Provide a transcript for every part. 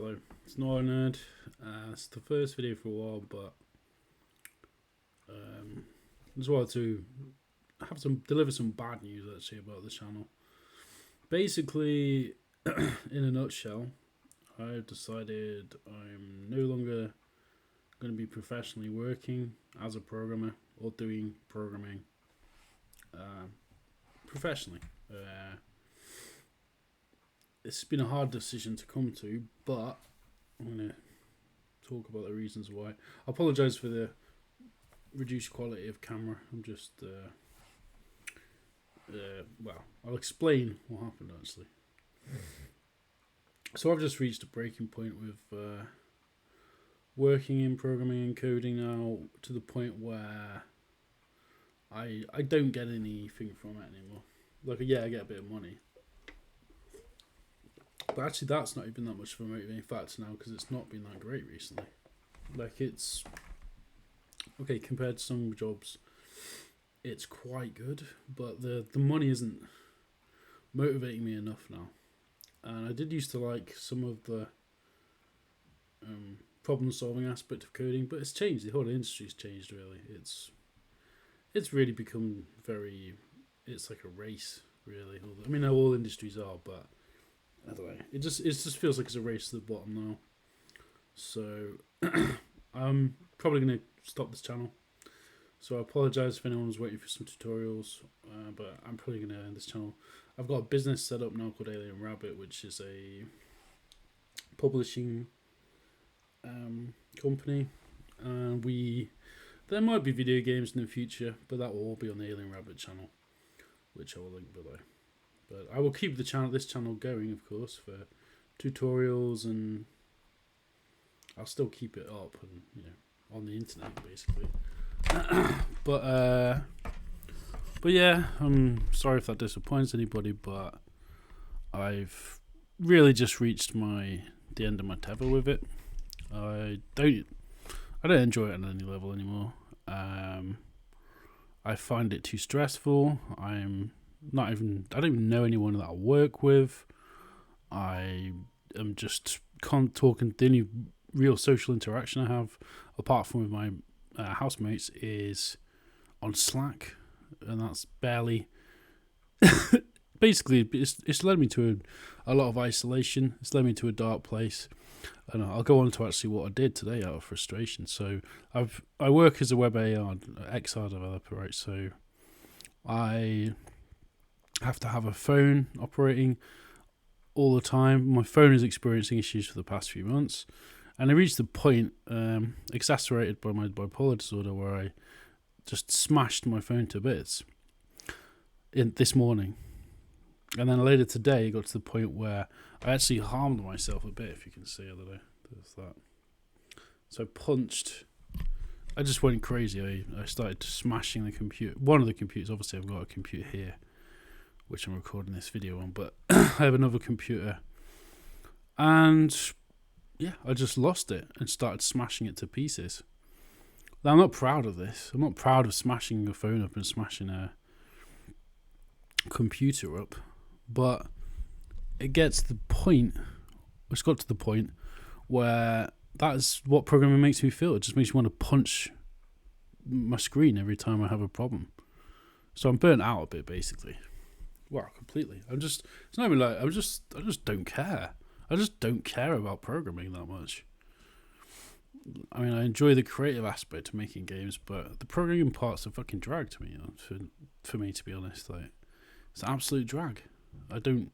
Hello, it's Noah Nerd. It's the first video for a while, but just wanted to deliver some bad news actually about the channel. Basically, in a nutshell, I've decided I'm no longer going to be professionally working as a programmer or doing programming professionally. It's been a hard decision to come to, but I'm going to talk about the reasons why. I apologise for the reduced quality of camera. I'm just, I'll explain what happened actually. So I've just reached a breaking point with working in programming and coding now, to the point where I don't get anything from it anymore. Like, yeah, I get a bit of money, but actually that's not even that much of a motivating factor now, because it's not been that great recently. Like, it's okay compared to some jobs, it's quite good, but the money isn't motivating me enough now. And I did used to like some of the problem solving aspect of coding, but it's changed. The whole industry's changed really. It's really become it's like a race really. I mean, all industries are, but I don't know. It just feels like it's a race to the bottom now. So I'm probably going to stop this channel. So I apologise if anyone's waiting for some tutorials, but I'm probably going to end this channel. I've got a business set up now called Alien Rabbit, which is a publishing company, and there might be video games in the future, but that will all be on the Alien Rabbit channel, which I will link below. But I will keep this channel going, of course, for tutorials, and I'll still keep it up and on the internet basically. But yeah, I'm sorry if that disappoints anybody, but I've really just reached the end of my tether with it. I don't enjoy it on any level anymore. I find it too stressful. I don't even know anyone that I work with. I am just talking. The only real social interaction I have, apart from with my housemates, is on Slack, and that's barely. Basically, it's led me to a lot of isolation. It's led me to a dark place, and I'll go on to actually what I did today out of frustration. So I work as a web XR developer, right? So I have to have a phone operating all the time. My phone is experiencing issues for the past few months, and I reached the point, exacerbated by my bipolar disorder, where I just smashed my phone to bits this morning. And then later today, it got to the point where I actually harmed myself a bit, if you can see. I don't know. There's that. So I just went crazy. I started smashing the computer. One of the computers, obviously I've got a computer here, which I'm recording this video on, but I have another computer. And yeah, I just lost it and started smashing it to pieces. Now, I'm not proud of this. I'm not proud of smashing a phone up and smashing a computer up, but it's got to the point where that's what programming makes me feel. It just makes me want to punch my screen every time I have a problem. So I'm burnt out a bit, basically. Wow, completely. It's not even like, I just don't care. I just don't care about programming that much. I mean, I enjoy the creative aspect of making games, but the programming part's a fucking drag to me, for me, to be honest. Like, it's an absolute drag. I don't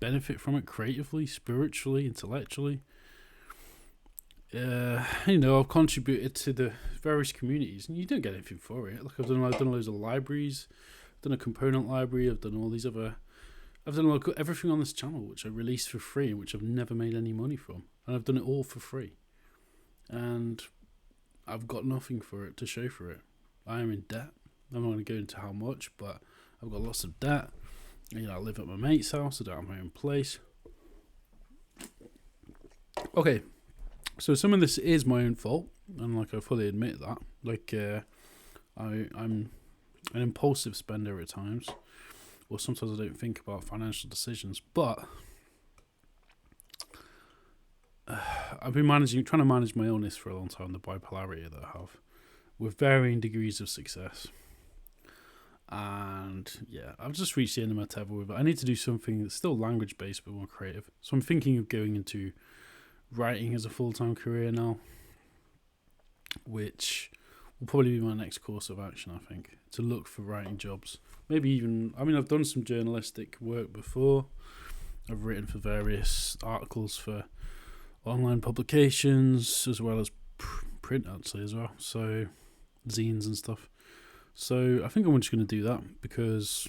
benefit from it creatively, spiritually, intellectually. I've contributed to the various communities, and you don't get anything for it. Like, I've done loads of libraries, I've done a component library, I've done all these other. I've done everything on this channel, which I released for free, and which I've never made any money from, and I've done it all for free. And I've got nothing for it to show for it. I am in debt. I'm not going to go into how much, but I've got lots of debt. I live at my mate's house. I don't have my own place. Okay, so some of this is my own fault, and I fully admit that. I'm an impulsive spender at times, or sometimes I don't think about financial decisions. But I've been trying to manage my illness for a long time, the bipolarity that I have, with varying degrees of success. And yeah, I've just reached the end of my tether with it. I need to do something that's still language based but more creative. So I'm thinking of going into writing as a full-time career now, which will probably be my next course of action, I think, to look for writing jobs. Maybe even, I've done some journalistic work before. I've written for various articles for online publications as well as print, actually, as well. So zines and stuff. So I think I'm just going to do that because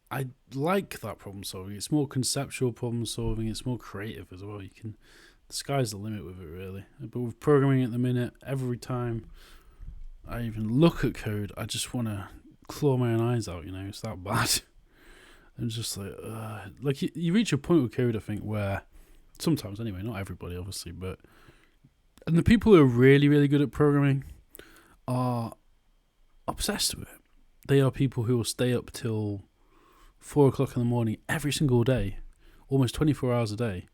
I like that problem solving. It's more conceptual problem solving. It's more creative as well. The sky's the limit with it, really. But with programming at the minute, every time I even look at code, I just want to claw my own eyes out. It's that bad. And just like you reach a point with code, I think, where sometimes anyway, not everybody obviously, and the people who are really, really good at programming are obsessed with it. They are people who will stay up till 4 o'clock in the morning every single day, almost 24 hours a day,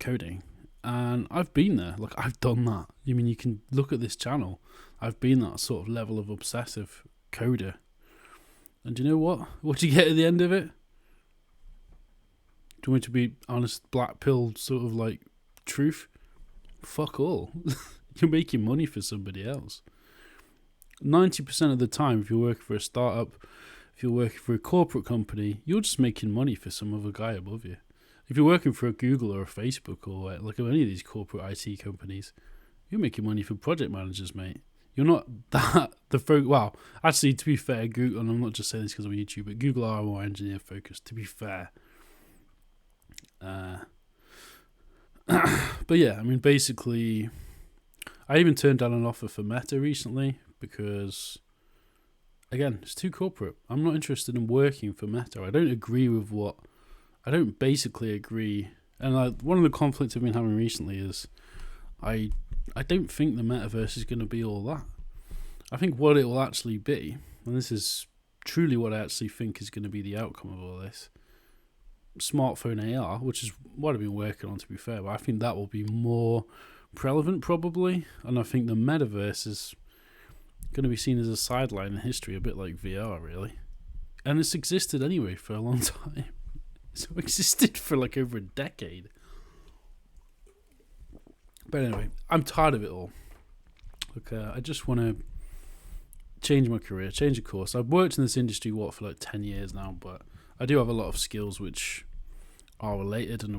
coding. And I've been there. Like, I've done that. You can look at this channel. I've been that sort of level of obsessive coder. And do you know what? What do you get at the end of it? Do you want me to be honest, black pill sort of like truth? Fuck all. You're making money for somebody else. 90% of the time, if you're working for a startup, if you're working for a corporate company, you're just making money for some other guy above you. If you're working for a Google or a Facebook or like any of these corporate IT companies, you're making money for project managers, mate. You're not well, actually, to be fair, Google, and I'm not just saying this because I'm on YouTube, but Google are more engineer focused, to be fair. But yeah, basically, I even turned down an offer for Meta recently because, again, it's too corporate. I'm not interested in working for Meta. I don't basically agree. And one of the conflicts I've been having recently is I don't think the metaverse is going to be all that. I think what it will actually be, and this is truly what I actually think is going to be the outcome of all this, smartphone AR, which is what I've been working on, to be fair, but I think that will be more prevalent probably, and I think the metaverse is going to be seen as a sideline in history, a bit like VR, really. And it's existed anyway for a long time. It's existed for like over a decade. But anyway, I'm tired of it all. Look, I just want to change my career, change a course. I've worked in this industry, for like 10 years now, but I do have a lot of skills which are related, and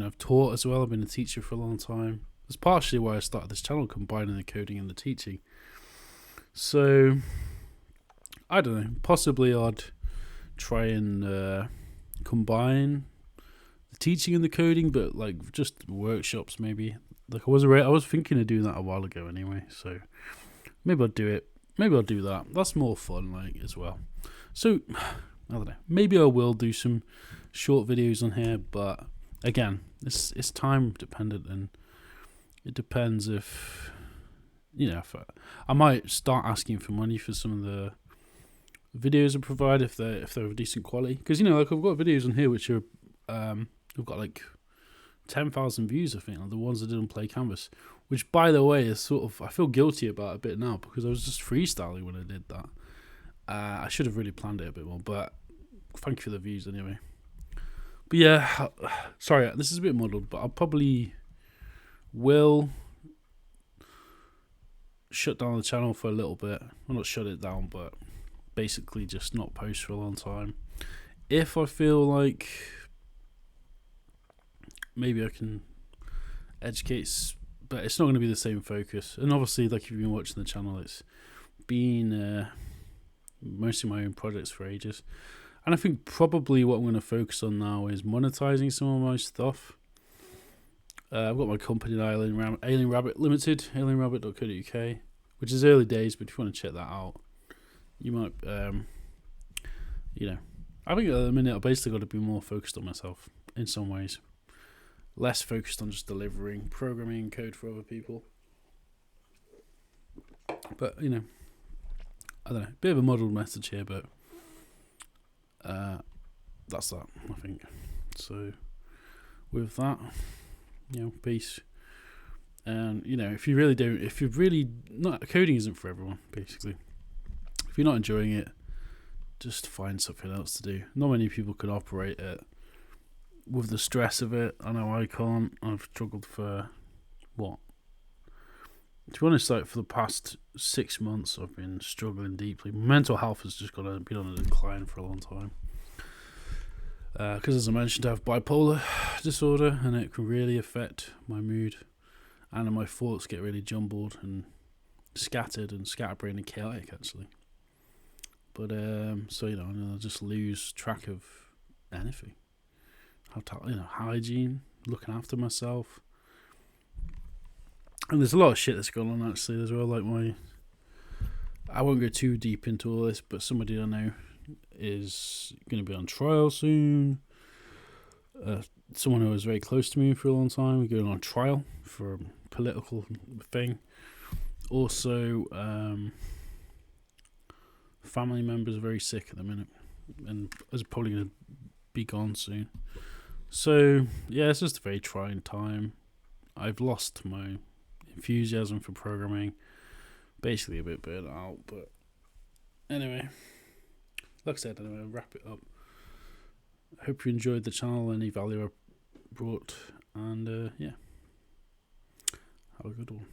I've taught as well. I've been a teacher for a long time. That's partially why I started this channel, combining the coding and the teaching. So, I don't know, possibly I'd try and combine the teaching and the coding, but like just workshops maybe. Like I was thinking of doing that a while ago anyway, so maybe I'll do it. Maybe I'll do that. That's more fun, like, as well. So, I don't know. Maybe I will do some short videos on here, but again, it's time dependent, and it depends if I might start asking for money for some of the videos I provide if they're of decent quality. Because like I've got videos on here which are have got like 10,000 views, I think, like the ones I did on Play Canvas, which, by the way, is sort of, I feel guilty about a bit now because I was just freestyling when I did that. I should have really planned it a bit more, but thank you for the views anyway. But yeah, sorry, this is a bit muddled, but I probably will shut down the channel for a little bit. Well, not shut it down, but basically just not post for a long time. If I feel like maybe I can educate, but it's not going to be the same focus. And obviously, like if you've been watching the channel, it's been mostly my own projects for ages. And I think probably what I'm going to focus on now is monetizing some of my stuff. I've got my company now, Alien Rabbit Limited, alienrabbit.co.uk, which is early days, but if you want to check that out, you might, I think at the minute I've basically got to be more focused on myself in some ways. Less focused on just delivering programming code for other people. But, I don't know, bit of a muddled message here, but that's that, I think. So, with that, peace. And if you really don't, if you're really not, coding isn't for everyone. Basically, if you're not enjoying it, just find something else to do. Not many people can operate it with the stress of it. I know I can't. I've struggled for to be honest, like for the past 6 months, I've been struggling deeply. Mental health has just been on a decline for a long time. Because as I mentioned, I have bipolar disorder, and it can really affect my mood, and my thoughts get really jumbled and scatterbrained and chaotic actually. But so I'll just lose track of anything. Hygiene, looking after myself. And there's a lot of shit that's going on actually as well. Like I won't go too deep into all this, but somebody I know is going to be on trial soon. Someone who was very close to me for a long time, we're going on trial for a political thing. Also, family members are very sick at the minute, and is probably going to be gone soon. So yeah, it's just a very trying time. I've lost my enthusiasm for programming, basically a bit burnt out, but anyway, like I said, I'll wrap it up. I hope you enjoyed the channel, any value I brought, and have a good one.